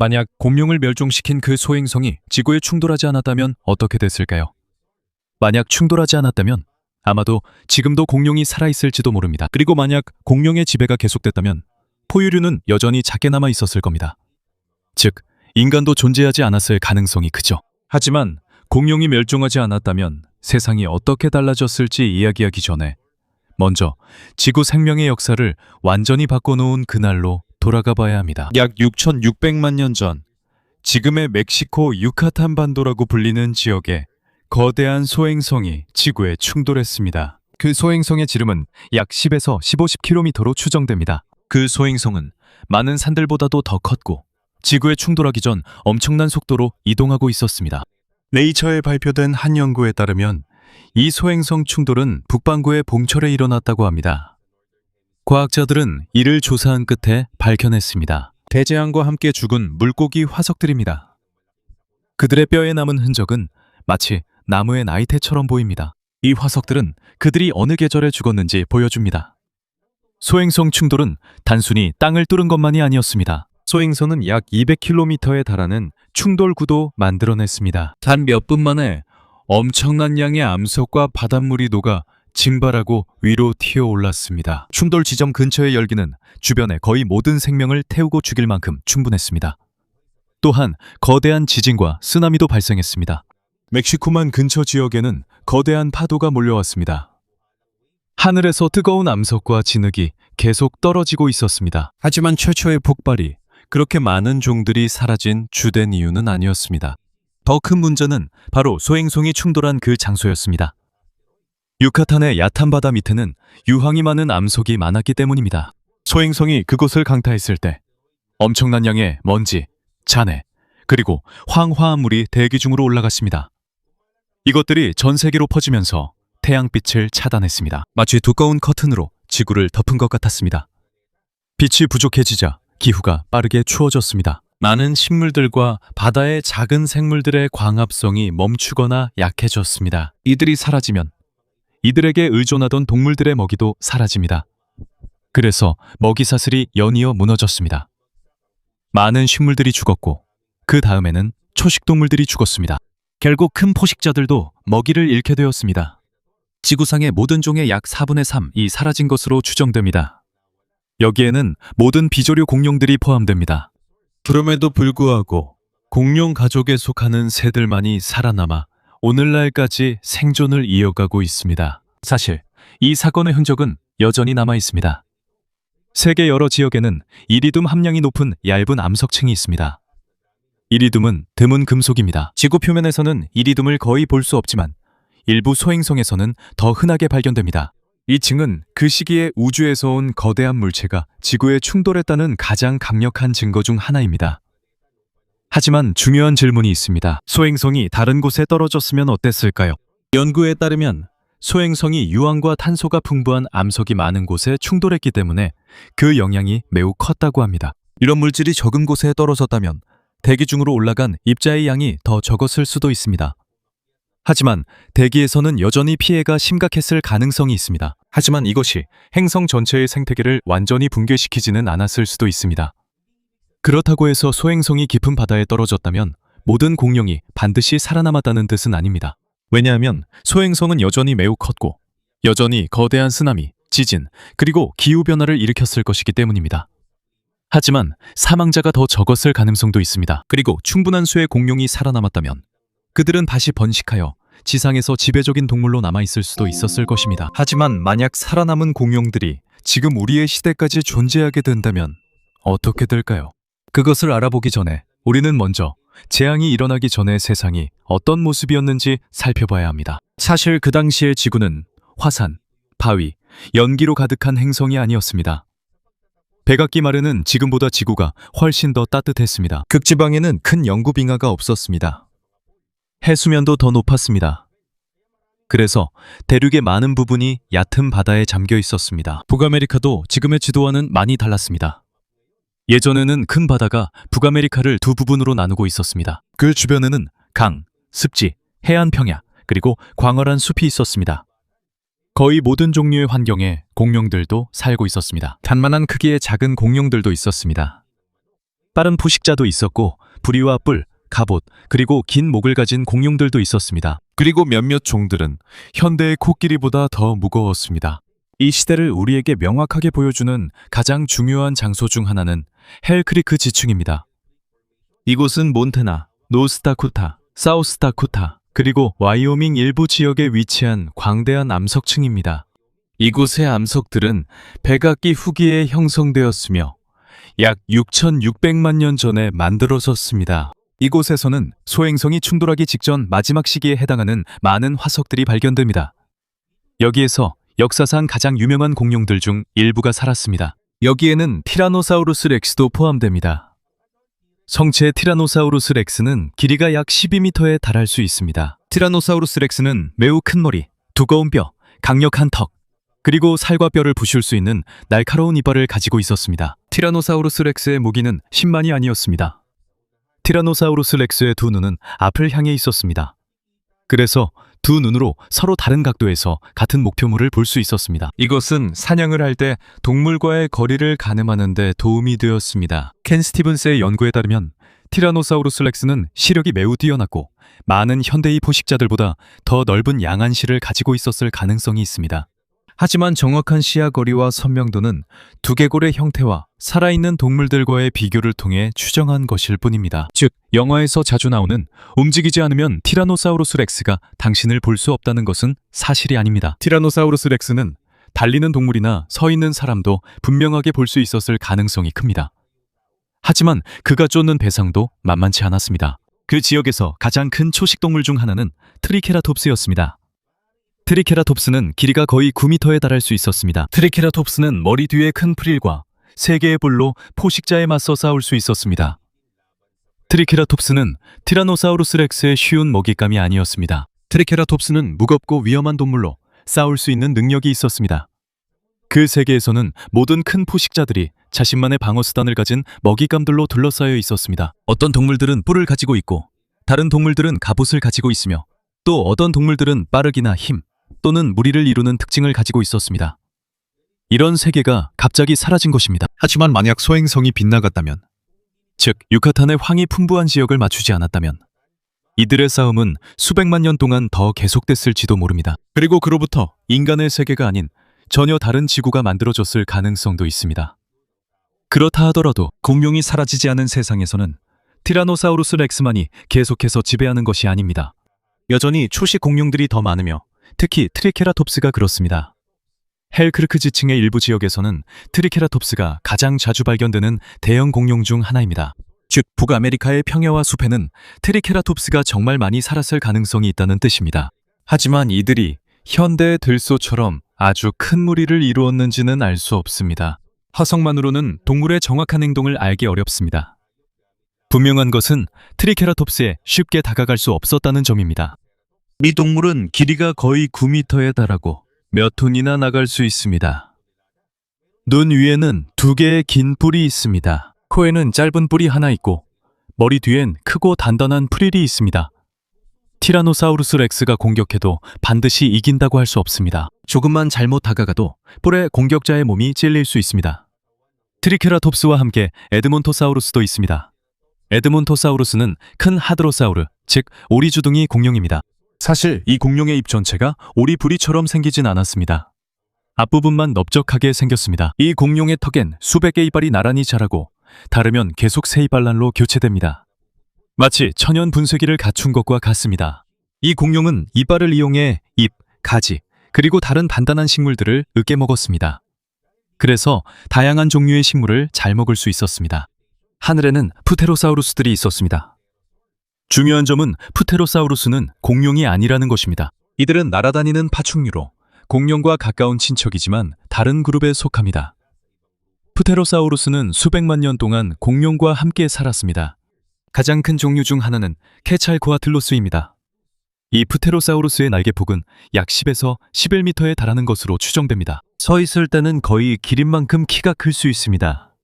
만약 공룡을 멸종시킨 그 소행성이 지구에 충돌하지 않았다면 어떻게 됐을까요? 만약 충돌하지 않았다면 아마도 지금도 공룡이 살아있을지도 모릅니다. 그리고 만약 공룡의 지배가 계속됐다면 포유류는 여전히 작게 남아 있었을 겁니다. 즉, 인간도 존재하지 않았을 가능성이 크죠. 하지만 공룡이 멸종하지 않았다면 세상이 어떻게 달라졌을지 이야기하기 전에 먼저 지구 생명의 역사를 완전히 바꿔놓은 그날로 돌아가 봐야 합니다. 약 6,600만 년 전, 지금의 멕시코 유카탄 반도라고 불리는 지역에 거대한 소행성이 지구에 충돌했습니다. 그 소행성의 지름은 약 10에서 15km로 추정됩니다. 그 소행성은 많은 산들보다도 더 컸고 지구에 충돌하기 전 엄청난 속도로 이동하고 있었습니다. 네이처에 발표된 한 연구에 따르면 이 소행성 충돌은 북반구의 봄철에 일어났다고 합니다. 과학자들은 이를 조사한 끝에 밝혀냈습니다. 대재앙과 함께 죽은 물고기 화석들입니다. 그들의 뼈에 남은 흔적은 마치 나무의 나이테처럼 보입니다. 이 화석들은 그들이 어느 계절에 죽었는지 보여줍니다. 소행성 충돌은 단순히 땅을 뚫은 것만이 아니었습니다. 소행성은 약 200km에 달하는 충돌구도 만들어냈습니다. 단 몇 분 만에 엄청난 양의 암석과 바닷물이 녹아 증발하고 위로 튀어올랐습니다. 충돌 지점 근처의 열기는 주변의 거의 모든 생명을 태우고 죽일 만큼 충분했습니다. 또한 거대한 지진과 쓰나미도 발생했습니다. 멕시코만 근처 지역에는 거대한 파도가 몰려왔습니다. 하늘에서 뜨거운 암석과 진흙이 계속 떨어지고 있었습니다. 하지만 최초의 폭발이 그렇게 많은 종들이 사라진 주된 이유는 아니었습니다. 더 큰 문제는 바로 소행성이 충돌한 그 장소였습니다. 유카탄의 얕은 바다 밑에는 유황이 많은 암석이 많았기 때문입니다. 소행성이 그곳을 강타했을 때 엄청난 양의 먼지, 잔해, 그리고 황화한 물이 대기 중으로 올라갔습니다. 이것들이 전 세계로 퍼지면서 태양빛을 차단했습니다. 마치 두꺼운 커튼으로 지구를 덮은 것 같았습니다. 빛이 부족해지자 기후가 빠르게 추워졌습니다. 많은 식물들과 바다의 작은 생물들의 광합성이 멈추거나 약해졌습니다. 이들이 사라지면 이들에게 의존하던 동물들의 먹이도 사라집니다. 그래서 먹이 사슬이 연이어 무너졌습니다. 많은 식물들이 죽었고 그 다음에는 초식동물들이 죽었습니다. 결국 큰 포식자들도 먹이를 잃게 되었습니다. 지구상의 모든 종의 약 4분의 3이 사라진 것으로 추정됩니다. 여기에는 모든 비조류 공룡들이 포함됩니다. 그럼에도 불구하고 공룡 가족에 속하는 새들만이 살아남아 오늘날까지 생존을 이어가고 있습니다. 사실 이 사건의 흔적은 여전히 남아 있습니다. 세계 여러 지역에는 이리듐 함량이 높은 얇은 암석층이 있습니다. 이리듐은 드문 금속입니다. 지구 표면에서는 이리듐을 거의 볼 수 없지만 일부 소행성에서는 더 흔하게 발견됩니다. 이 층은 그 시기에 우주에서 온 거대한 물체가 지구에 충돌했다는 가장 강력한 증거 중 하나입니다. 하지만 중요한 질문이 있습니다. 소행성이 다른 곳에 떨어졌으면 어땠을까요? 연구에 따르면 소행성이 유황과 탄소가 풍부한 암석이 많은 곳에 충돌했기 때문에 그 영향이 매우 컸다고 합니다. 이런 물질이 적은 곳에 떨어졌다면 대기 중으로 올라간 입자의 양이 더 적었을 수도 있습니다. 하지만 대기에서는 여전히 피해가 심각했을 가능성이 있습니다. 하지만 이것이 행성 전체의 생태계를 완전히 붕괴시키지는 않았을 수도 있습니다. 그렇다고 해서 소행성이 깊은 바다에 떨어졌다면 모든 공룡이 반드시 살아남았다는 뜻은 아닙니다. 왜냐하면 소행성은 여전히 매우 컸고 여전히 거대한 쓰나미, 지진, 그리고 기후변화를 일으켰을 것이기 때문입니다. 하지만 사망자가 더 적었을 가능성도 있습니다. 그리고 충분한 수의 공룡이 살아남았다면 그들은 다시 번식하여 지상에서 지배적인 동물로 남아있을 수도 있었을 것입니다. 하지만 만약 살아남은 공룡들이 지금 우리의 시대까지 존재하게 된다면 어떻게 될까요? 그것을 알아보기 전에 우리는 먼저 재앙이 일어나기 전에 세상이 어떤 모습이었는지 살펴봐야 합니다. 사실 그 당시의 지구는 화산, 바위, 연기로 가득한 행성이 아니었습니다. 백악기 말에는 지금보다 지구가 훨씬 더 따뜻했습니다. 극지방에는 큰 영구빙하가 없었습니다. 해수면도 더 높았습니다. 그래서 대륙의 많은 부분이 얕은 바다에 잠겨 있었습니다. 북아메리카도 지금의 지도와는 많이 달랐습니다. 예전에는 큰 바다가 북아메리카를 두 부분으로 나누고 있었습니다. 그 주변에는 강, 습지, 해안 평야, 그리고 광활한 숲이 있었습니다. 거의 모든 종류의 환경에 공룡들도 살고 있었습니다. 단만한 크기의 작은 공룡들도 있었습니다. 빠른 포식자도 있었고 부리와 뿔, 갑옷, 그리고 긴 목을 가진 공룡들도 있었습니다. 그리고 몇몇 종들은 현대의 코끼리보다 더 무거웠습니다. 이 시대를 우리에게 명확하게 보여주는 가장 중요한 장소 중 하나는 헬크리크 지층입니다. 이곳은 몬태나, 노스다코타, 사우스다코타, 그리고 와이오밍 일부 지역에 위치한 광대한 암석층입니다. 이곳의 암석들은 백악기 후기에 형성되었으며 약 6,600만 년 전에 만들어졌습니다. 이곳에서는 소행성이 충돌하기 직전 마지막 시기에 해당하는 많은 화석들이 발견됩니다. 여기에서 역사상 가장 유명한 공룡들 중 일부가 살았습니다. 여기에는 티라노사우루스 렉스도 포함됩니다. 성체 티라노사우루스 렉스는 길이가 약 12m에 달할 수 있습니다. 티라노사우루스 렉스는 매우 큰 머리, 두꺼운 뼈, 강력한 턱, 그리고 살과 뼈를 부술 수 있는 날카로운 이빨을 가지고 있었습니다. 티라노사우루스 렉스의 무기는 신만이 아니었습니다. 티라노사우루스 렉스의 두 눈은 앞을 향해 있었습니다. 그래서 두 눈으로 서로 다른 각도에서 같은 목표물을 볼 수 있었습니다. 이것은 사냥을 할 때 동물과의 거리를 가늠하는 데 도움이 되었습니다. 켄 스티븐스의 연구에 따르면 티라노사우루스 렉스는 시력이 매우 뛰어났고 많은 현대의 포식자들보다 더 넓은 양안시를 가지고 있었을 가능성이 있습니다. 하지만 정확한 시야 거리와 선명도는 두개골의 형태와 살아있는 동물들과의 비교를 통해 추정한 것일 뿐입니다. 즉, 영화에서 자주 나오는 움직이지 않으면 티라노사우루스 렉스가 당신을 볼 수 없다는 것은 사실이 아닙니다. 티라노사우루스 렉스는 달리는 동물이나 서 있는 사람도 분명하게 볼 수 있었을 가능성이 큽니다. 하지만 그가 쫓는 대상도 만만치 않았습니다. 그 지역에서 가장 큰 초식동물 중 하나는 트리케라톱스였습니다. 트리케라톱스는 길이가 거의 9m에 달할 수 있었습니다. 트리케라톱스는 머리 뒤에 큰 프릴과 3개의 뿔로 포식자에 맞서 싸울 수 있었습니다. 트리케라톱스는 티라노사우루스 렉스의 쉬운 먹잇감이 아니었습니다. 트리케라톱스는 무겁고 위험한 동물로 싸울 수 있는 능력이 있었습니다. 그 세계에서는 모든 큰 포식자들이 자신만의 방어수단을 가진 먹잇감들로 둘러싸여 있었습니다. 어떤 동물들은 뿔을 가지고 있고 다른 동물들은 갑옷을 가지고 있으며 또 어떤 동물들은 빠르기나 힘 또는 무리를 이루는 특징을 가지고 있었습니다. 이런 세계가 갑자기 사라진 것입니다. 하지만 만약 소행성이 빗나갔다면, 즉 유카탄의 황이 풍부한 지역을 맞추지 않았다면 이들의 싸움은 수백만 년 동안 더 계속됐을지도 모릅니다. 그리고 그로부터 인간의 세계가 아닌 전혀 다른 지구가 만들어졌을 가능성도 있습니다. 그렇다 하더라도 공룡이 사라지지 않은 세상에서는 티라노사우루스 렉스만이 계속해서 지배하는 것이 아닙니다. 여전히 초식 공룡들이 더 많으며 특히 트리케라톱스가 그렇습니다. 헬크리크 지층의 일부 지역에서는 트리케라톱스가 가장 자주 발견되는 대형 공룡 중 하나입니다. 즉, 북아메리카의 평야와 숲에는 트리케라톱스가 정말 많이 살았을 가능성이 있다는 뜻입니다. 하지만 이들이 현대의 들소처럼 아주 큰 무리를 이루었는지는 알 수 없습니다. 화석만으로는 동물의 정확한 행동을 알기 어렵습니다. 분명한 것은 트리케라톱스에 쉽게 다가갈 수 없었다는 점입니다. 이 동물은 길이가 거의 9m에 달하고 몇 톤이나 나갈 수 있습니다. 눈 위에는 2개의 긴 뿔이 있습니다. 코에는 짧은 뿔이 하나 있고 머리 뒤엔 크고 단단한 프릴이 있습니다. 티라노사우루스 렉스가 공격해도 반드시 이긴다고 할 수 없습니다. 조금만 잘못 다가가도 뿔에 공격자의 몸이 찔릴 수 있습니다. 트리케라톱스와 함께 에드몬토사우루스도 있습니다. 에드몬토사우루스는 큰 하드로사우르, 즉 오리주둥이 공룡입니다. 사실 이 공룡의 입 전체가 오리 부리처럼 생기진 않았습니다. 앞부분만 넓적하게 생겼습니다. 이 공룡의 턱엔 수백 개의 이빨이 나란히 자라고 다르면 계속 새 이빨란로 교체됩니다. 마치 천연 분쇄기를 갖춘 것과 같습니다. 이 공룡은 이빨을 이용해 잎, 가지, 그리고 다른 단단한 식물들을 으깨 먹었습니다. 그래서 다양한 종류의 식물을 잘 먹을 수 있었습니다. 하늘에는 프테로사우루스들이 있었습니다. 중요한 점은 프테로사우루스는 공룡이 아니라는 것입니다. 이들은 날아다니는 파충류로 공룡과 가까운 친척이지만 다른 그룹에 속합니다. 프테로사우루스는 수백만 년 동안 공룡과 함께 살았습니다. 가장 큰 종류 중 하나는 케찰코아틀로스입니다. 이 프테로사우루스의 날개폭은 약 10에서 11m에 달하는 것으로 추정됩니다. 서 있을 때는 거의 기린만큼 키가 클 수 있습니다.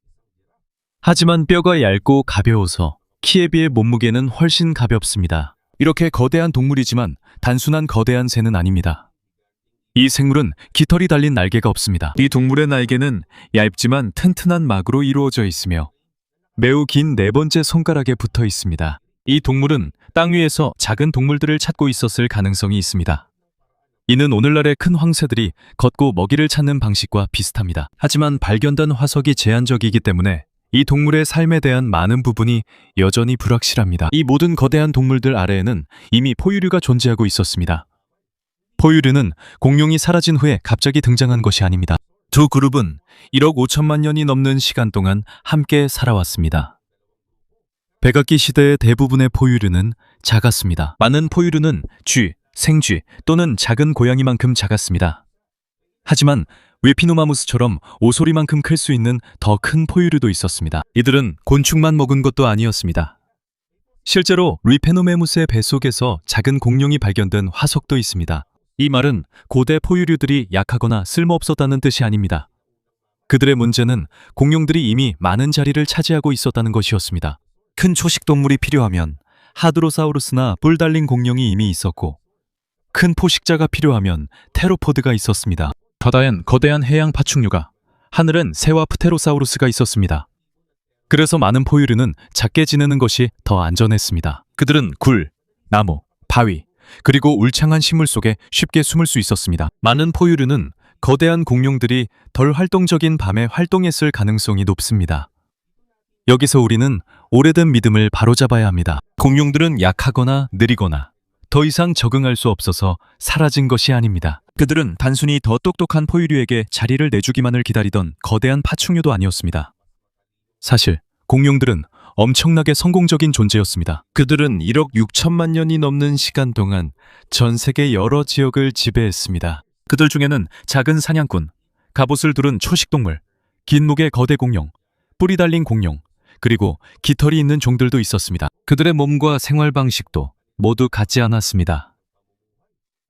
하지만 뼈가 얇고 가벼워서 키에 비해 몸무게는 훨씬 가볍습니다. 이렇게 거대한 동물이지만 단순한 거대한 새는 아닙니다. 이 생물은 깃털이 달린 날개가 없습니다. 이 동물의 날개는 얇지만 튼튼한 막으로 이루어져 있으며 매우 긴 네 번째 손가락에 붙어 있습니다. 이 동물은 땅 위에서 작은 동물들을 찾고 있었을 가능성이 있습니다. 이는 오늘날의 큰 황새들이 걷고 먹이를 찾는 방식과 비슷합니다. 하지만 발견된 화석이 제한적이기 때문에 이 동물의 삶에 대한 많은 부분이 여전히 불확실합니다. 이 모든 거대한 동물들 아래에는 이미 포유류가 존재하고 있었습니다. 포유류는 공룡이 사라진 후에 갑자기 등장한 것이 아닙니다. 두 그룹은 1억 5천만 년이 넘는 시간 동안 함께 살아왔습니다. 백악기 시대의 대부분의 포유류는 작았습니다. 많은 포유류는 쥐, 생쥐 또는 작은 고양이만큼 작았습니다. 하지만 웨피노마무스처럼 오소리만큼 클 수 있는 더 큰 포유류도 있었습니다. 이들은 곤충만 먹은 것도 아니었습니다. 실제로 리페노메무스의 뱃속에서 작은 공룡이 발견된 화석도 있습니다. 이 말은 고대 포유류들이 약하거나 쓸모없었다는 뜻이 아닙니다. 그들의 문제는 공룡들이 이미 많은 자리를 차지하고 있었다는 것이었습니다. 큰 초식 동물이 필요하면 하드로사우루스나 뿔 달린 공룡이 이미 있었고, 큰 포식자가 필요하면 테로포드가 있었습니다. 바다엔 거대한 해양 파충류가, 하늘엔 새와 프테로사우루스가 있었습니다. 그래서 많은 포유류는 작게 지내는 것이 더 안전했습니다. 그들은 굴, 나무, 바위, 그리고 울창한 식물 속에 쉽게 숨을 수 있었습니다. 많은 포유류는 거대한 공룡들이 덜 활동적인 밤에 활동했을 가능성이 높습니다. 여기서 우리는 오래된 믿음을 바로잡아야 합니다. 공룡들은 약하거나 느리거나 더 이상 적응할 수 없어서 사라진 것이 아닙니다. 그들은 단순히 더 똑똑한 포유류에게 자리를 내주기만을 기다리던 거대한 파충류도 아니었습니다. 사실 공룡들은 엄청나게 성공적인 존재였습니다. 그들은 1억 6천만 년이 넘는 시간 동안 전 세계 여러 지역을 지배했습니다. 그들 중에는 작은 사냥꾼, 갑옷을 두른 초식동물, 긴 목의 거대 공룡, 뿔이 달린 공룡, 그리고 깃털이 있는 종들도 있었습니다. 그들의 몸과 생활 방식도 모두 같지 않았습니다.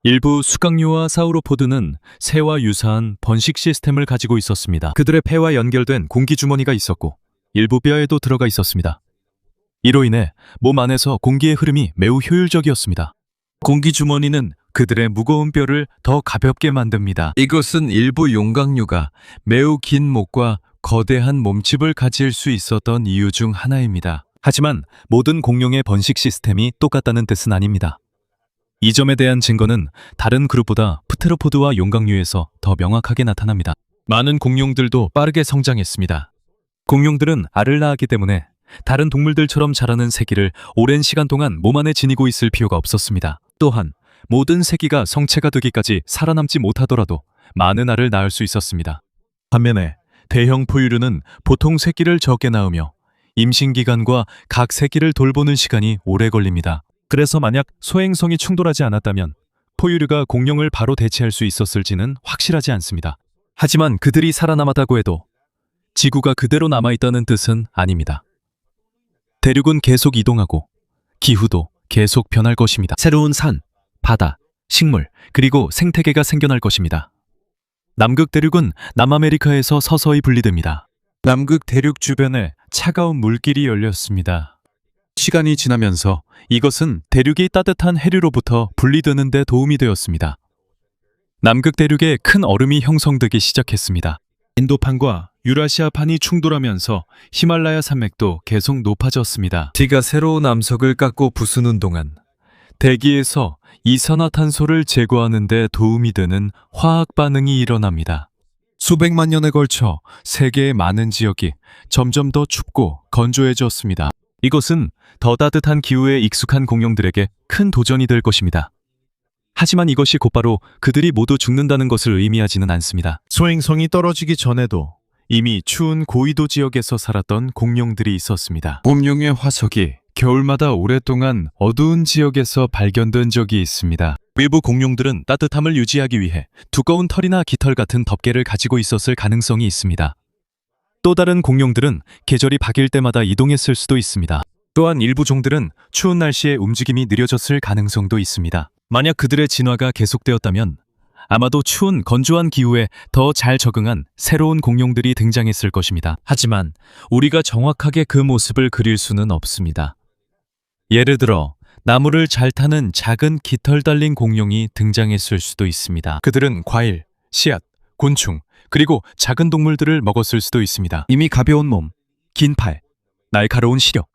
일부 수강류와 사우로포드는 새와 유사한 번식 시스템을 가지고 있었습니다. 그들의 폐와 연결된 공기주머니가 있었고 일부 뼈에도 들어가 있었습니다. 이로 인해 몸 안에서 공기의 흐름이 매우 효율적이었습니다. 공기주머니는 그들의 무거운 뼈를 더 가볍게 만듭니다. 이것은 일부 용광류가 매우 긴 목과 거대한 몸집을 가질 수 있었던 이유 중 하나입니다. 하지만 모든 공룡의 번식 시스템이 똑같다는 뜻은 아닙니다. 이 점에 대한 증거는 다른 그룹보다 프테로포드와 용광류에서 더 명확하게 나타납니다. 많은 공룡들도 빠르게 성장했습니다. 공룡들은 알을 낳았기 때문에 다른 동물들처럼 자라는 새끼를 오랜 시간 동안 몸 안에 지니고 있을 필요가 없었습니다. 또한 모든 새끼가 성체가 되기까지 살아남지 못하더라도 많은 알을 낳을 수 있었습니다. 반면에 대형 포유류는 보통 새끼를 적게 낳으며 임신기간과 각 새끼를 돌보는 시간이 오래 걸립니다. 그래서 만약 소행성이 충돌하지 않았다면 포유류가 공룡을 바로 대체할 수 있었을지는 확실하지 않습니다. 하지만 그들이 살아남았다고 해도 지구가 그대로 남아있다는 뜻은 아닙니다. 대륙은 계속 이동하고 기후도 계속 변할 것입니다. 새로운 산, 바다, 식물, 그리고 생태계가 생겨날 것입니다. 남극 대륙은 남아메리카에서 서서히 분리됩니다. 남극 대륙 주변에 차가운 물길이 열렸습니다. 시간이 지나면서 이것은 대륙이 따뜻한 해류로부터 분리되는 데 도움이 되었습니다. 남극 대륙에 큰 얼음이 형성되기 시작했습니다. 인도판과 유라시아판이 충돌하면서 히말라야 산맥도 계속 높아졌습니다. 지가 새로운 암석을 깎고 부수는 동안 대기에서 이산화탄소를 제거하는 데 도움이 되는 화학 반응이 일어납니다. 수백만 년에 걸쳐 세계의 많은 지역이 점점 더 춥고 건조해졌습니다. 이것은 더 따뜻한 기후에 익숙한 공룡들에게 큰 도전이 될 것입니다. 하지만 이것이 곧바로 그들이 모두 죽는다는 것을 의미하지는 않습니다. 소행성이 떨어지기 전에도 이미 추운 고위도 지역에서 살았던 공룡들이 있었습니다. 공룡의 화석이 겨울마다 오랫동안 어두운 지역에서 발견된 적이 있습니다. 일부 공룡들은 따뜻함을 유지하기 위해 두꺼운 털이나 깃털 같은 덮개를 가지고 있었을 가능성이 있습니다. 또 다른 공룡들은 계절이 바뀔 때마다 이동했을 수도 있습니다. 또한 일부 종들은 추운 날씨에 움직임이 느려졌을 가능성도 있습니다. 만약 그들의 진화가 계속되었다면 아마도 추운 건조한 기후에 더 잘 적응한 새로운 공룡들이 등장했을 것입니다. 하지만 우리가 정확하게 그 모습을 그릴 수는 없습니다. 예를 들어 나무를 잘 타는 작은 깃털 달린 공룡이 등장했을 수도 있습니다. 그들은 과일, 씨앗, 곤충, 그리고 작은 동물들을 먹었을 수도 있습니다. 이미 가벼운 몸, 긴 팔, 날카로운 시력,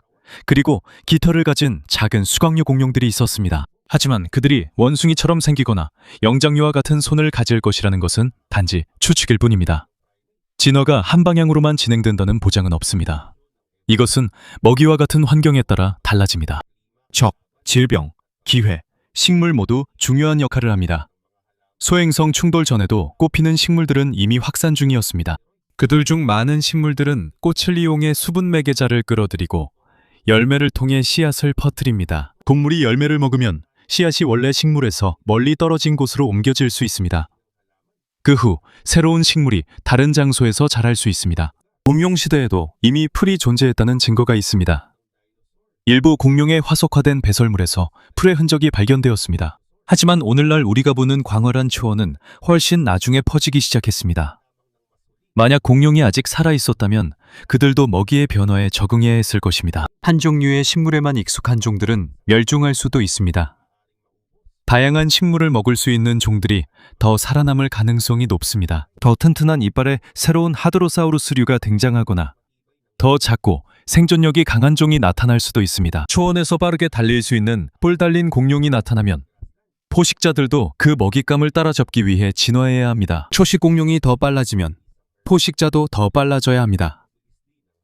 그리고 깃털을 가진 작은 수각류 공룡들이 있었습니다. 하지만 그들이 원숭이처럼 생기거나 영장류와 같은 손을 가질 것이라는 것은 단지 추측일 뿐입니다. 진화가 한 방향으로만 진행된다는 보장은 없습니다. 이것은 먹이와 같은 환경에 따라 달라집니다. 적, 질병, 기회, 식물 모두 중요한 역할을 합니다. 소행성 충돌 전에도 꽃피는 식물들은 이미 확산 중이었습니다. 그들 중 많은 식물들은 꽃을 이용해 수분 매개자를 끌어들이고 열매를 통해 씨앗을 퍼뜨립니다. 곡물이 열매를 먹으면 씨앗이 원래 식물에서 멀리 떨어진 곳으로 옮겨질 수 있습니다. 그 후 새로운 식물이 다른 장소에서 자랄 수 있습니다. 공룡 시대에도 이미 풀이 존재했다는 증거가 있습니다. 일부 공룡의 화석화된 배설물에서 풀의 흔적이 발견되었습니다. 하지만 오늘날 우리가 보는 광활한 초원은 훨씬 나중에 퍼지기 시작했습니다. 만약 공룡이 아직 살아있었다면 그들도 먹이의 변화에 적응해야 했을 것입니다. 한 종류의 식물에만 익숙한 종들은 멸종할 수도 있습니다. 다양한 식물을 먹을 수 있는 종들이 더 살아남을 가능성이 높습니다. 더 튼튼한 이빨의 새로운 하드로사우루스류가 등장하거나 더 작고 생존력이 강한 종이 나타날 수도 있습니다. 초원에서 빠르게 달릴 수 있는 뿔 달린 공룡이 나타나면 포식자들도 그 먹잇감을 따라잡기 위해 진화해야 합니다. 초식 공룡이 더 빨라지면 포식자도 더 빨라져야 합니다.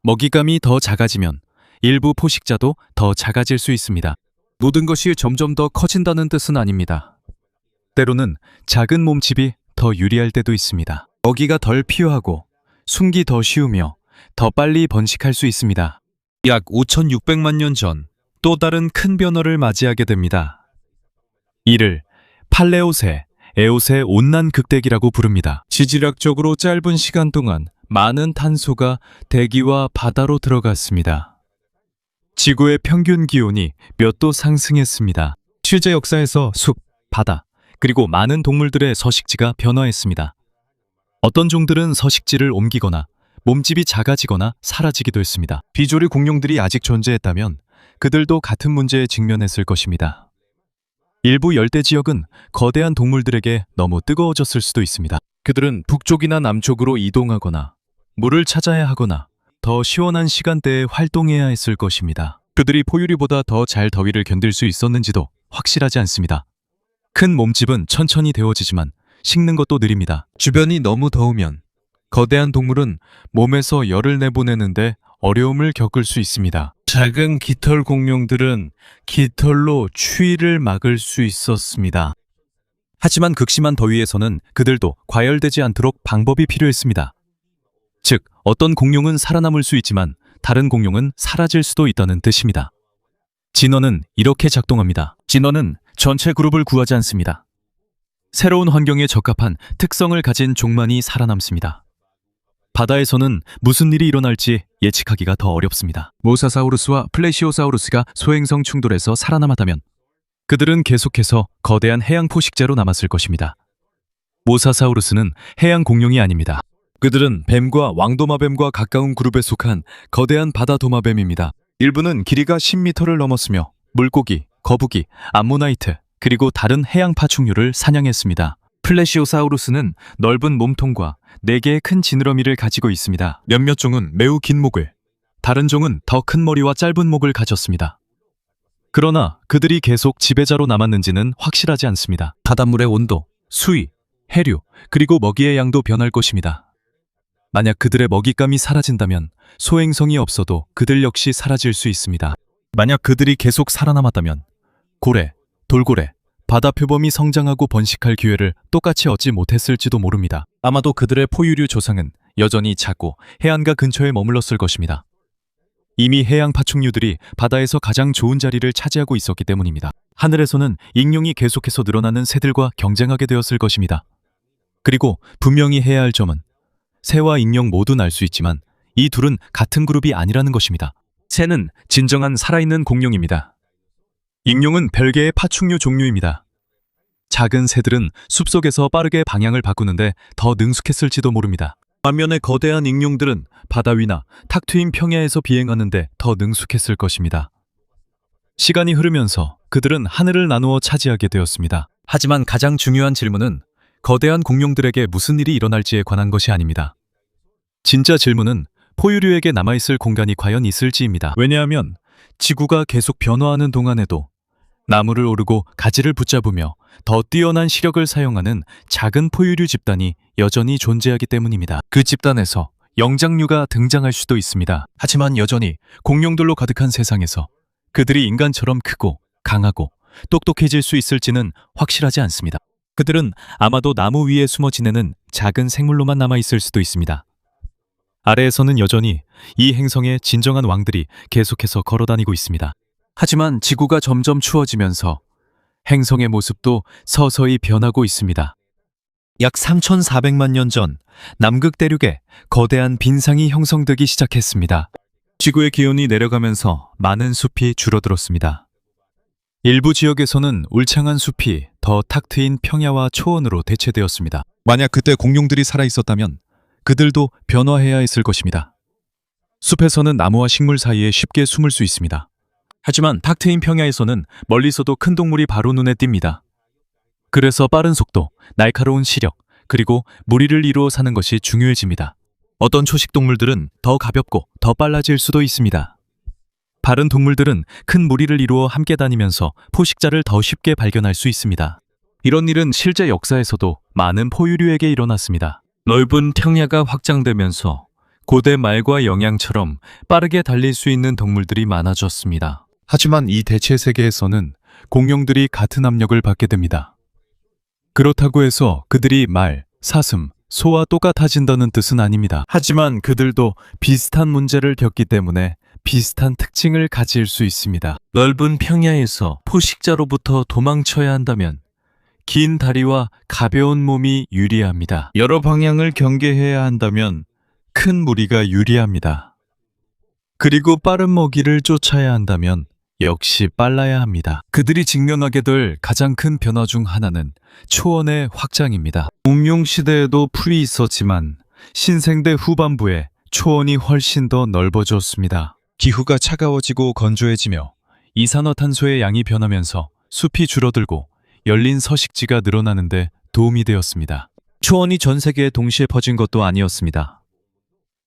먹잇감이 더 작아지면 일부 포식자도 더 작아질 수 있습니다. 모든 것이 점점 더 커진다는 뜻은 아닙니다. 때로는 작은 몸집이 더 유리할 때도 있습니다. 먹이가 덜 필요하고 숨기 더 쉬우며 더 빨리 번식할 수 있습니다. 약 5,600만 년 전 또 다른 큰 변화를 맞이하게 됩니다. 이를 팔레오세, 에오세 온난 극대기라고 부릅니다. 지질학적으로 짧은 시간 동안 많은 탄소가 대기와 바다로 들어갔습니다. 지구의 평균 기온이 몇 도 상승했습니다. 실제 역사에서 숲, 바다, 그리고 많은 동물들의 서식지가 변화했습니다. 어떤 종들은 서식지를 옮기거나 몸집이 작아지거나 사라지기도 했습니다. 비조류 공룡들이 아직 존재했다면 그들도 같은 문제에 직면했을 것입니다. 일부 열대 지역은 거대한 동물들에게 너무 뜨거워졌을 수도 있습니다. 그들은 북쪽이나 남쪽으로 이동하거나 물을 찾아야 하거나 더 시원한 시간대에 활동해야 했을 것입니다. 그들이 포유류보다 더 잘 더위를 견딜 수 있었는지도 확실하지 않습니다. 큰 몸집은 천천히 데워지지만 식는 것도 느립니다. 주변이 너무 더우면 거대한 동물은 몸에서 열을 내보내는데 어려움을 겪을 수 있습니다. 작은 깃털 공룡들은 깃털로 추위를 막을 수 있었습니다. 하지만 극심한 더위에서는 그들도 과열되지 않도록 방법이 필요했습니다. 즉, 어떤 공룡은 살아남을 수 있지만 다른 공룡은 사라질 수도 있다는 뜻입니다. 진화는 이렇게 작동합니다. 진화는 전체 그룹을 구하지 않습니다. 새로운 환경에 적합한 특성을 가진 종만이 살아남습니다. 바다에서는 무슨 일이 일어날지 예측하기가 더 어렵습니다. 모사사우루스와 플래시오사우루스가 소행성 충돌에서 살아남았다면 그들은 계속해서 거대한 해양 포식자로 남았을 것입니다. 모사사우루스는 해양 공룡이 아닙니다. 그들은 뱀과 왕도마뱀과 가까운 그룹에 속한 거대한 바다 도마뱀입니다. 일부는 길이가 10m를 넘었으며 물고기, 거북이, 암모나이트, 그리고 다른 해양 파충류를 사냥했습니다. 플래시오사우루스는 넓은 몸통과 4개의 큰 지느러미를 가지고 있습니다. 몇몇 종은 매우 긴 목을, 다른 종은 더 큰 머리와 짧은 목을 가졌습니다. 그러나 그들이 계속 지배자로 남았는지는 확실하지 않습니다. 바닷물의 온도, 수위, 해류, 그리고 먹이의 양도 변할 것입니다. 만약 그들의 먹잇감이 사라진다면 소행성이 없어도 그들 역시 사라질 수 있습니다. 만약 그들이 계속 살아남았다면 고래, 돌고래, 바다 표범이 성장하고 번식할 기회를 똑같이 얻지 못했을지도 모릅니다. 아마도 그들의 포유류 조상은 여전히 작고 해안가 근처에 머물렀을 것입니다. 이미 해양 파충류들이 바다에서 가장 좋은 자리를 차지하고 있었기 때문입니다. 하늘에서는 익룡이 계속해서 늘어나는 새들과 경쟁하게 되었을 것입니다. 그리고 분명히 해야 할 점은 새와 익룡 모두 날 수 있지만 이 둘은 같은 그룹이 아니라는 것입니다. 새는 진정한 살아있는 공룡입니다. 익룡은 별개의 파충류 종류입니다. 작은 새들은 숲속에서 빠르게 방향을 바꾸는데 더 능숙했을지도 모릅니다. 반면에 거대한 익룡들은 바다 위나 탁 트인 평야에서 비행하는데 더 능숙했을 것입니다. 시간이 흐르면서 그들은 하늘을 나누어 차지하게 되었습니다. 하지만 가장 중요한 질문은 거대한 공룡들에게 무슨 일이 일어날지에 관한 것이 아닙니다. 진짜 질문은 포유류에게 남아있을 공간이 과연 있을지입니다. 왜냐하면 지구가 계속 변화하는 동안에도 나무를 오르고 가지를 붙잡으며 더 뛰어난 시력을 사용하는 작은 포유류 집단이 여전히 존재하기 때문입니다. 그 집단에서 영장류가 등장할 수도 있습니다. 하지만 여전히 공룡들로 가득한 세상에서 그들이 인간처럼 크고 강하고 똑똑해질 수 있을지는 확실하지 않습니다. 그들은 아마도 나무 위에 숨어 지내는 작은 생물로만 남아있을 수도 있습니다. 아래에서는 여전히 이 행성의 진정한 왕들이 계속해서 걸어다니고 있습니다. 하지만 지구가 점점 추워지면서 행성의 모습도 서서히 변하고 있습니다. 약 3,400만 년 전 남극 대륙에 거대한 빈상이 형성되기 시작했습니다. 지구의 기온이 내려가면서 많은 숲이 줄어들었습니다. 일부 지역에서는 울창한 숲이 더 탁 트인 평야와 초원으로 대체되었습니다. 만약 그때 공룡들이 살아있었다면 그들도 변화해야 했을 것입니다. 숲에서는 나무와 식물 사이에 쉽게 숨을 수 있습니다. 하지만 탁 트인 평야에서는 멀리서도 큰 동물이 바로 눈에 띕니다. 그래서 빠른 속도, 날카로운 시력, 그리고 무리를 이루어 사는 것이 중요해집니다. 어떤 초식 동물들은 더 가볍고 더 빨라질 수도 있습니다. 바른 동물들은 큰 무리를 이루어 함께 다니면서 포식자를 더 쉽게 발견할 수 있습니다. 이런 일은 실제 역사에서도 많은 포유류에게 일어났습니다. 넓은 평야가 확장되면서 고대 말과 영양처럼 빠르게 달릴 수 있는 동물들이 많아졌습니다. 하지만 이 대체 세계에서는 공룡들이 같은 압력을 받게 됩니다. 그렇다고 해서 그들이 말, 사슴, 소와 똑같아진다는 뜻은 아닙니다. 하지만 그들도 비슷한 문제를 겪기 때문에 비슷한 특징을 가질 수 있습니다. 넓은 평야에서 포식자로부터 도망쳐야 한다면 긴 다리와 가벼운 몸이 유리합니다. 여러 방향을 경계해야 한다면 큰 무리가 유리합니다. 그리고 빠른 먹이를 쫓아야 한다면 역시 빨라야 합니다. 그들이 직면하게 될 가장 큰 변화 중 하나는 초원의 확장입니다. 공룡 시대에도 풀이 있었지만 신생대 후반부에 초원이 훨씬 더 넓어졌습니다. 기후가 차가워지고 건조해지며 이산화탄소의 양이 변하면서 숲이 줄어들고 열린 서식지가 늘어나는데 도움이 되었습니다. 초원이 전 세계에 동시에 퍼진 것도 아니었습니다.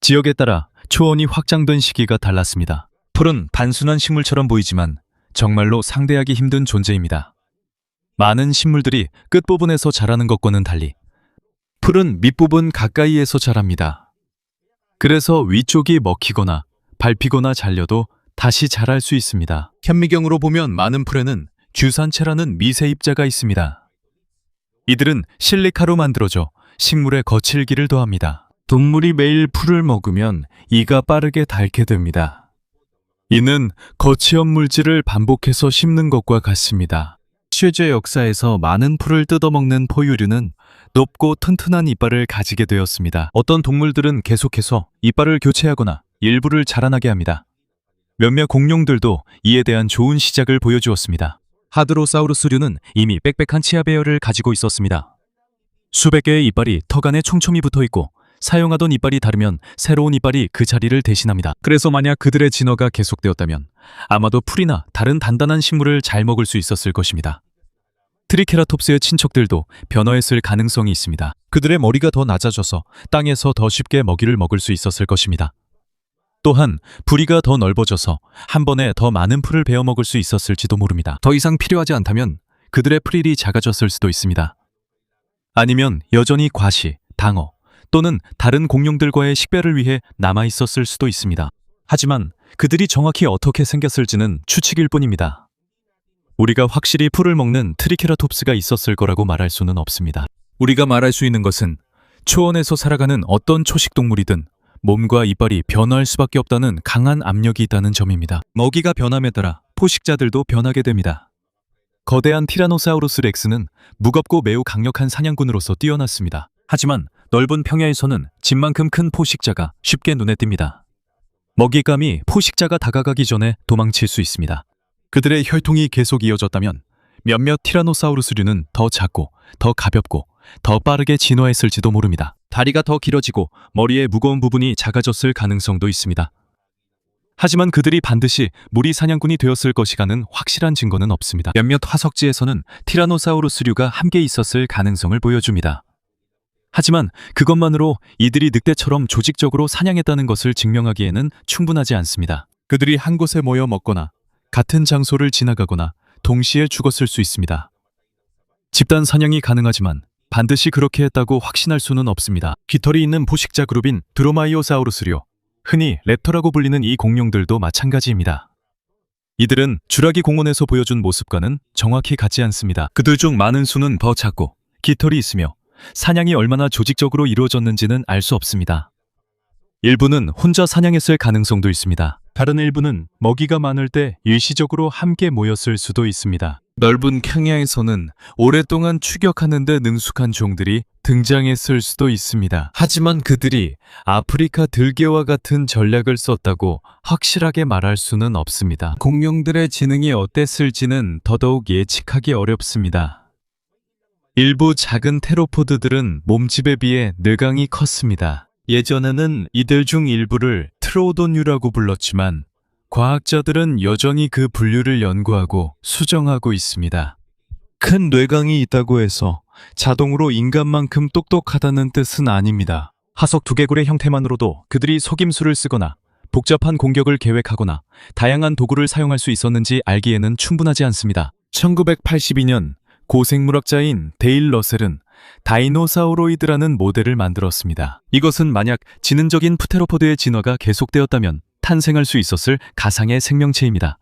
지역에 따라 초원이 확장된 시기가 달랐습니다. 풀은 단순한 식물처럼 보이지만 정말로 상대하기 힘든 존재입니다. 많은 식물들이 끝부분에서 자라는 것과는 달리 풀은 밑부분 가까이에서 자랍니다. 그래서 위쪽이 먹히거나 밟히거나 잘려도 다시 자랄 수 있습니다. 현미경으로 보면 많은 풀에는 규산체라는 미세입자가 있습니다. 이들은 실리카로 만들어져 식물의 거칠기를 더합니다. 동물이 매일 풀을 먹으면 이가 빠르게 닳게 됩니다. 이는 거치연 물질을 반복해서 씹는 것과 같습니다. 최제 역사에서 많은 풀을 뜯어먹는 포유류는 높고 튼튼한 이빨을 가지게 되었습니다. 어떤 동물들은 계속해서 이빨을 교체하거나 일부를 자라나게 합니다. 몇몇 공룡들도 이에 대한 좋은 시작을 보여주었습니다. 하드로사우루스류는 이미 빽빽한 치아 배열을 가지고 있었습니다. 수백 개의 이빨이 턱 안에 촘촘히 붙어 있고 사용하던 이빨이 다르면 새로운 이빨이 그 자리를 대신합니다. 그래서 만약 그들의 진화가 계속되었다면 아마도 풀이나 다른 단단한 식물을 잘 먹을 수 있었을 것입니다. 트리케라톱스의 친척들도 변화했을 가능성이 있습니다. 그들의 머리가 더 낮아져서 땅에서 더 쉽게 먹이를 먹을 수 있었을 것입니다. 또한 부리가 더 넓어져서 한 번에 더 많은 풀을 베어 먹을 수 있었을지도 모릅니다. 더 이상 필요하지 않다면 그들의 프릴이 작아졌을 수도 있습니다. 아니면 여전히 과시, 당어 또는 다른 공룡들과의 식별을 위해 남아있었을 수도 있습니다. 하지만 그들이 정확히 어떻게 생겼을지는 추측일 뿐입니다. 우리가 확실히 풀을 먹는 트리케라톱스가 있었을 거라고 말할 수는 없습니다. 우리가 말할 수 있는 것은 초원에서 살아가는 어떤 초식동물이든 몸과 이빨이 변화할 수밖에 없다는 강한 압력이 있다는 점입니다. 먹이가 변함에 따라 포식자들도 변하게 됩니다. 거대한 티라노사우루스 렉스는 무겁고 매우 강력한 사냥꾼으로서 뛰어났습니다. 하지만 넓은 평야에서는 집만큼 큰 포식자가 쉽게 눈에 띕니다. 먹잇감이 포식자가 다가가기 전에 도망칠 수 있습니다. 그들의 혈통이 계속 이어졌다면 몇몇 티라노사우루스류는 더 작고 더 가볍고 더 빠르게 진화했을지도 모릅니다. 다리가 더 길어지고 머리의 무거운 부분이 작아졌을 가능성도 있습니다. 하지만 그들이 반드시 무리 사냥꾼이 되었을 것이라는 확실한 증거는 없습니다. 몇몇 화석지에서는 티라노사우루스류가 함께 있었을 가능성을 보여줍니다. 하지만 그것만으로 이들이 늑대처럼 조직적으로 사냥했다는 것을 증명하기에는 충분하지 않습니다. 그들이 한 곳에 모여 먹거나 같은 장소를 지나가거나 동시에 죽었을 수 있습니다. 집단 사냥이 가능하지만 반드시 그렇게 했다고 확신할 수는 없습니다. 깃털이 있는 포식자 그룹인 드로마이오사우루스류, 흔히 랩터라고 불리는 이 공룡들도 마찬가지입니다. 이들은 주라기 공원에서 보여준 모습과는 정확히 같지 않습니다. 그들 중 많은 수는 더 작고 깃털이 있으며 사냥이 얼마나 조직적으로 이루어졌는지는 알 수 없습니다. 일부는 혼자 사냥했을 가능성도 있습니다. 다른 일부는 먹이가 많을 때 일시적으로 함께 모였을 수도 있습니다. 넓은 캥야에서는 오랫동안 추격하는 데 능숙한 종들이 등장했을 수도 있습니다. 하지만 그들이 아프리카 들개와 같은 전략을 썼다고 확실하게 말할 수는 없습니다. 공룡들의 지능이 어땠을지는 더더욱 예측하기 어렵습니다. 일부 작은 테로포드들은 몸집에 비해 뇌강이 컸습니다. 예전에는 이들 중 일부를 트로도뉴라고 불렀지만 과학자들은 여전히 그 분류를 연구하고 수정하고 있습니다. 큰 뇌강이 있다고 해서 자동으로 인간만큼 똑똑하다는 뜻은 아닙니다. 하석 두개골의 형태만으로도 그들이 속임수를 쓰거나 복잡한 공격을 계획하거나 다양한 도구를 사용할 수 있었는지 알기에는 충분하지 않습니다. 1982년 고생물학자인 데일 러셀은 다이노사우로이드라는 모델을 만들었습니다. 이것은 만약 지능적인 프테로포드의 진화가 계속되었다면 탄생할 수 있었을 가상의 생명체입니다.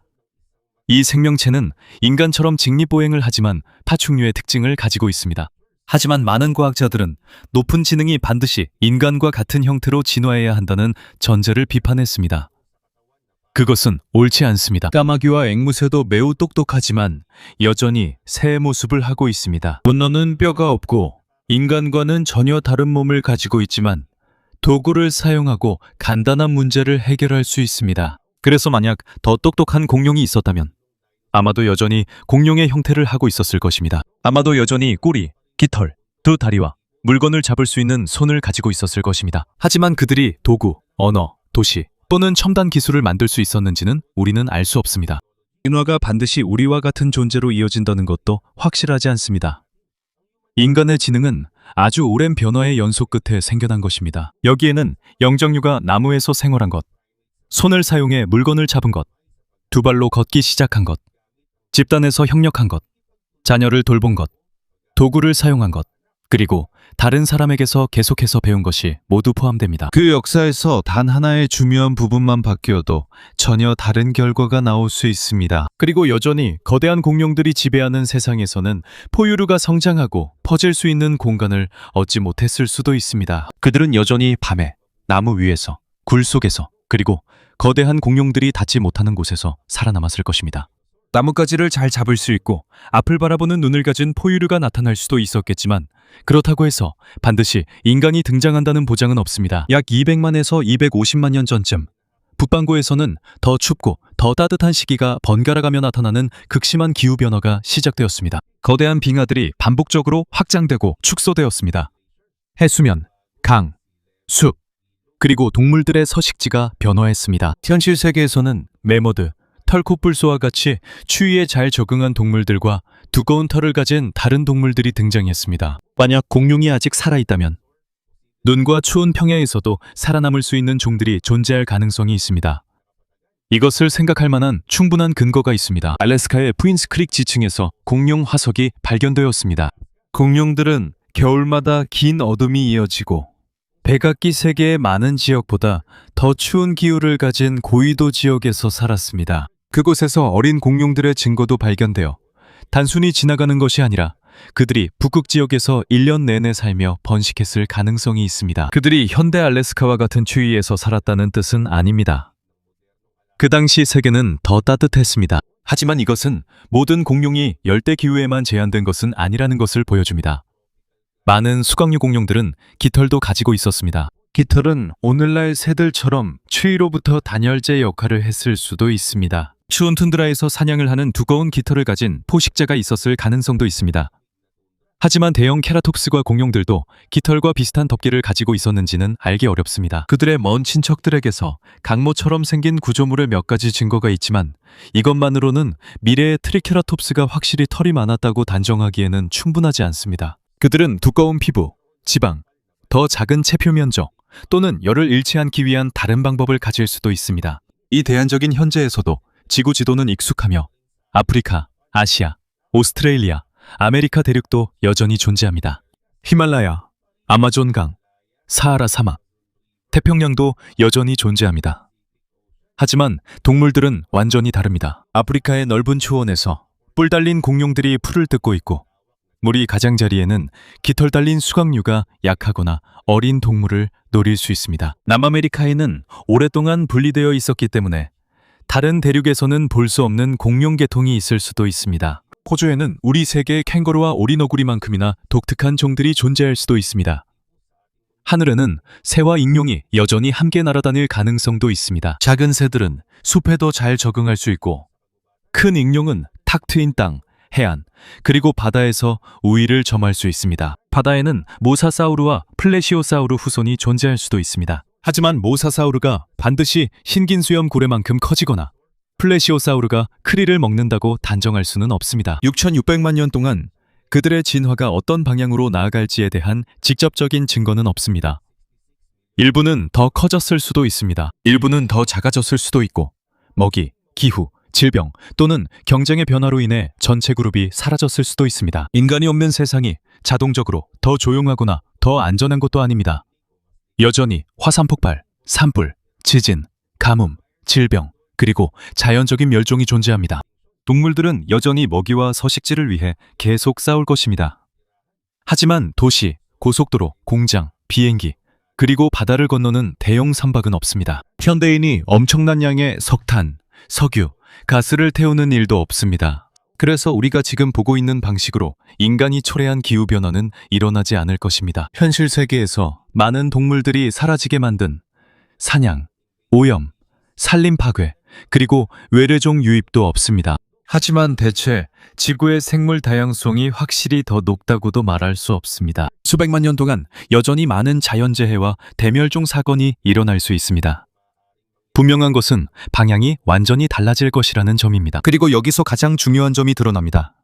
이 생명체는 인간처럼 직립보행을 하지만 파충류의 특징을 가지고 있습니다. 하지만 많은 과학자들은 높은 지능이 반드시 인간과 같은 형태로 진화해야 한다는 전제를 비판했습니다. 그것은 옳지 않습니다. 까마귀와 앵무새도 매우 똑똑하지만 여전히 새의 모습을 하고 있습니다. 문어는 뼈가 없고 인간과는 전혀 다른 몸을 가지고 있지만 도구를 사용하고 간단한 문제를 해결할 수 있습니다. 그래서 만약 더 똑똑한 공룡이 있었다면 아마도 여전히 공룡의 형태를 하고 있었을 것입니다. 아마도 여전히 꼬리, 깃털, 두 다리와 물건을 잡을 수 있는 손을 가지고 있었을 것입니다. 하지만 그들이 도구, 언어, 도시 또는 첨단 기술을 만들 수 있었는지는 우리는 알 수 없습니다. 진화가 반드시 우리와 같은 존재로 이어진다는 것도 확실하지 않습니다. 인간의 지능은 아주 오랜 변화의 연속 끝에 생겨난 것입니다. 여기에는 영정류가 나무에서 생활한 것, 손을 사용해 물건을 잡은 것, 두 발로 걷기 시작한 것, 집단에서 협력한 것, 자녀를 돌본 것, 도구를 사용한 것, 그리고 다른 사람에게서 계속해서 배운 것이 모두 포함됩니다. 그 역사에서 단 하나의 중요한 부분만 바뀌어도 전혀 다른 결과가 나올 수 있습니다. 그리고 여전히 거대한 공룡들이 지배하는 세상에서는 포유류가 성장하고 퍼질 수 있는 공간을 얻지 못했을 수도 있습니다. 그들은 여전히 밤에 나무 위에서, 굴 속에서, 그리고 거대한 공룡들이 닿지 못하는 곳에서 살아남았을 것입니다. 나뭇가지를 잘 잡을 수 있고 앞을 바라보는 눈을 가진 포유류가 나타날 수도 있었겠지만 그렇다고 해서 반드시 인간이 등장한다는 보장은 없습니다. 약 200만에서 250만 년 전쯤 북반구에서는 더 춥고 더 따뜻한 시기가 번갈아가며 나타나는 극심한 기후변화가 시작되었습니다. 거대한 빙하들이 반복적으로 확장되고 축소되었습니다. 해수면, 강, 숲, 그리고 동물들의 서식지가 변화했습니다. 현실 세계에서는 메모드, 털코뿔소와 같이 추위에 잘 적응한 동물들과 두꺼운 털을 가진 다른 동물들이 등장했습니다. 만약 공룡이 아직 살아있다면 눈과 추운 평야에서도 살아남을 수 있는 종들이 존재할 가능성이 있습니다. 이것을 생각할 만한 충분한 근거가 있습니다. 알래스카의 푸인스 크릭 지층에서 공룡 화석이 발견되었습니다. 공룡들은 겨울마다 긴 어둠이 이어지고 백악기 세계의 많은 지역보다 더 추운 기후를 가진 고위도 지역에서 살았습니다. 그곳에서 어린 공룡들의 증거도 발견되어 단순히 지나가는 것이 아니라 그들이 북극 지역에서 1년 내내 살며 번식했을 가능성이 있습니다. 그들이 현대 알래스카와 같은 추위에서 살았다는 뜻은 아닙니다. 그 당시 세계는 더 따뜻했습니다. 하지만 이것은 모든 공룡이 열대 기후에만 제한된 것은 아니라는 것을 보여줍니다. 많은 수각류 공룡들은 깃털도 가지고 있었습니다. 깃털은 오늘날 새들처럼 추위로부터 단열재 역할을 했을 수도 있습니다. 추운 툰드라에서 사냥을 하는 두꺼운 깃털을 가진 포식자가 있었을 가능성도 있습니다. 하지만 대형 케라톱스과 공룡들도 깃털과 비슷한 덮개를 가지고 있었는지는 알기 어렵습니다. 그들의 먼 친척들에게서 강모처럼 생긴 구조물의 몇 가지 증거가 있지만 이것만으로는 미래의 트리케라톱스가 확실히 털이 많았다고 단정하기에는 충분하지 않습니다. 그들은 두꺼운 피부, 지방, 더 작은 체표 면적 또는 열을 잃지 않기 위한 다른 방법을 가질 수도 있습니다. 이 대안적인 현재에서도 지구 지도는 익숙하며 아프리카, 아시아, 오스트레일리아, 아메리카 대륙도 여전히 존재합니다. 히말라야, 아마존강, 사하라 사막, 태평양도 여전히 존재합니다. 하지만 동물들은 완전히 다릅니다. 아프리카의 넓은 초원에서 뿔 달린 공룡들이 풀을 뜯고 있고, 물이 가장자리에는 깃털 달린 수각류가 약하거나 어린 동물을 노릴 수 있습니다. 남아메리카에는 오랫동안 분리되어 있었기 때문에 다른 대륙에서는 볼 수 없는 공룡 계통이 있을 수도 있습니다. 호주에는 우리 세계의 캥거루와 오리너구리만큼이나 독특한 종들이 존재할 수도 있습니다. 하늘에는 새와 익룡이 여전히 함께 날아다닐 가능성도 있습니다. 작은 새들은 숲에도 잘 적응할 수 있고, 큰 익룡은 탁 트인 땅, 해안, 그리고 바다에서 우위를 점할 수 있습니다. 바다에는 모사사우루와 플래시오사우루 후손이 존재할 수도 있습니다. 하지만 모사사우루가 반드시 흰긴 수염 고래만큼 커지거나 플래시오사우루가 크리를 먹는다고 단정할 수는 없습니다. 6,600만 년 동안 그들의 진화가 어떤 방향으로 나아갈지에 대한 직접적인 증거는 없습니다. 일부는 더 커졌을 수도 있습니다. 일부는 더 작아졌을 수도 있고, 먹이, 기후, 질병 또는 경쟁의 변화로 인해 전체 그룹이 사라졌을 수도 있습니다. 인간이 없는 세상이 자동적으로 더 조용하거나 더 안전한 것도 아닙니다. 여전히 화산 폭발, 산불, 지진, 가뭄, 질병, 그리고 자연적인 멸종이 존재합니다. 동물들은 여전히 먹이와 서식지를 위해 계속 싸울 것입니다. 하지만 도시, 고속도로, 공장, 비행기, 그리고 바다를 건너는 대형 선박은 없습니다. 현대인이 엄청난 양의 석탄, 석유, 가스를 태우는 일도 없습니다. 그래서 우리가 지금 보고 있는 방식으로 인간이 초래한 기후변화는 일어나지 않을 것입니다. 현실 세계에서 많은 동물들이 사라지게 만든 사냥, 오염, 산림 파괴, 그리고 외래종 유입도 없습니다. 하지만 대체 지구의 생물 다양성이 확실히 더 높다고도 말할 수 없습니다. 수백만 년 동안 여전히 많은 자연재해와 대멸종 사건이 일어날 수 있습니다. 분명한 것은 방향이 완전히 달라질 것이라는 점입니다. 그리고 여기서 가장 중요한 점이 드러납니다.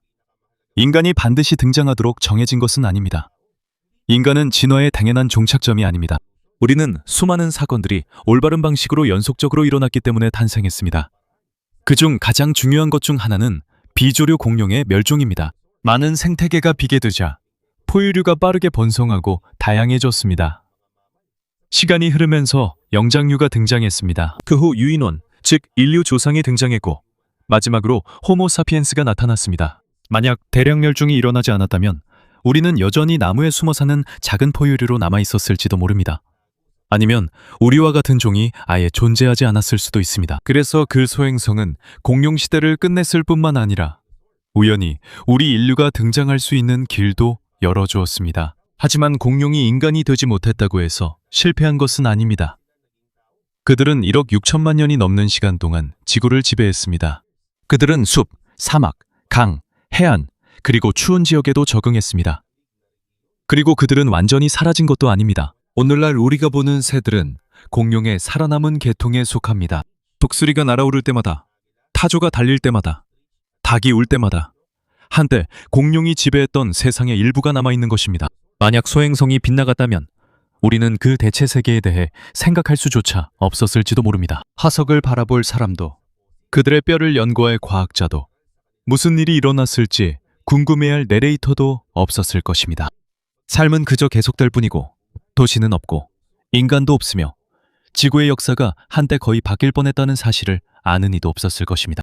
인간이 반드시 등장하도록 정해진 것은 아닙니다. 인간은 진화의 당연한 종착점이 아닙니다. 우리는 수많은 사건들이 올바른 방식으로 연속적으로 일어났기 때문에 탄생했습니다. 그중 가장 중요한 것 중 하나는 비조류 공룡의 멸종입니다. 많은 생태계가 비게 되자 포유류가 빠르게 번성하고 다양해졌습니다. 시간이 흐르면서 영장류가 등장했습니다. 그 후 유인원, 즉 인류 조상이 등장했고, 마지막으로 호모사피엔스가 나타났습니다. 만약 대량 멸종이 일어나지 않았다면 우리는 여전히 나무에 숨어 사는 작은 포유류로 남아 있었을지도 모릅니다. 아니면 우리와 같은 종이 아예 존재하지 않았을 수도 있습니다. 그래서 그 소행성은 공룡 시대를 끝냈을 뿐만 아니라 우연히 우리 인류가 등장할 수 있는 길도 열어주었습니다. 하지만 공룡이 인간이 되지 못했다고 해서 실패한 것은 아닙니다. 그들은 1억 6천만 년이 넘는 시간 동안 지구를 지배했습니다. 그들은 숲, 사막, 강, 해안, 그리고 추운 지역에도 적응했습니다. 그리고 그들은 완전히 사라진 것도 아닙니다. 오늘날 우리가 보는 새들은 공룡의 살아남은 계통에 속합니다. 독수리가 날아오를 때마다, 타조가 달릴 때마다, 닭이 울 때마다 한때 공룡이 지배했던 세상의 일부가 남아있는 것입니다. 만약 소행성이 빗나갔다면 우리는 그 대체 세계에 대해 생각할 수조차 없었을지도 모릅니다. 화석을 바라볼 사람도, 그들의 뼈를 연구할 과학자도, 무슨 일이 일어났을지 궁금해할 내레이터도 없었을 것입니다. 삶은 그저 계속될 뿐이고, 도시는 없고, 인간도 없으며, 지구의 역사가 한때 거의 바뀔 뻔했다는 사실을 아는 이도 없었을 것입니다.